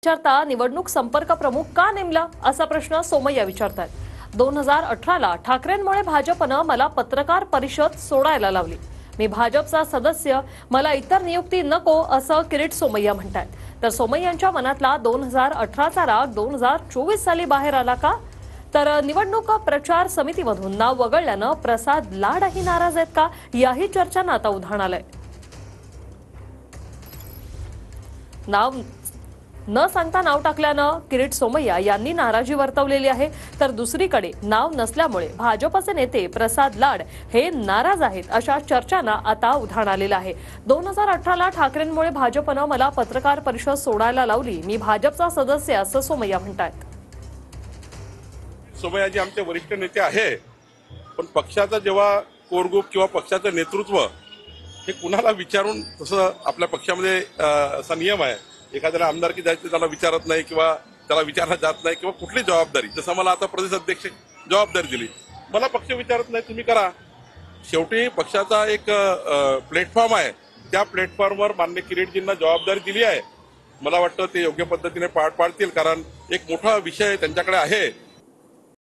विचारता निवडणूक संपर्क प्रमुख का नेमला असा प्रश्न सोमय्या विचारतात। 2018ला ठाकरेंमुळे भाजपनं मला पत्रकार परिषद सोडायला लावली। मी भाजपचा सदस्य, मला इतर नियुक्ती नको असं किरीट सोमय्या म्हणतात। तर सोमय्यांच्या मनातला 2018चा राग 2024 साली बाहेर आला का? तर निवडणूक प्रचार समितीमधून नाव वगळल्यानं प्रसाद लाडही नाराज आहेत का, याही चर्चांना आता उधाण आलंय। नाव न सांगता नाव टाकल्यानं किरीट सोमय्या यांनी नाराजी वर्तवलेली आहे। तर दुसरीकडे नाव नसल्यामुळे भाजपचे नेते प्रसाद लाड हे नाराज आहेत अशा चर्चांना आता उधाण आलेलं आहे। 2018ला ठाकरेंमुळे भाजपनं मला पत्रकार परिषद सोडायला लावली, मी भाजपचा सदस्य असं सोमय्या म्हणतात। सोमय्याजी आमचे वरिष्ठ नेते आहे, पण पक्षाचा जेव्हा कोर ग्रुप किंवा पक्षाचं नेतृत्व हे कुणाला विचारून, तसं आपल्या पक्षामध्ये असा नियम आहे, एखाद्याला आमदारकी द्यायची त्याला विचारत नाही किंवा त्याला विचारला जात नाही किंवा कुठली जबाबदारी, जसं मला आता प्रदेश अध्यक्ष जबाबदारी दिली, मला पक्ष विचारत नाही, तुम्ही करा। शेवटी पक्षाचा एक प्लॅटफॉर्म आहे, त्या प्लॅटफॉर्मवर माननीय किरीटजींना जबाबदारी दिली आहे। मला वाटतं ते योग्य पद्धतीने पार पाडतील, कारण एक मोठा विषय त्यांच्याकडे आहे।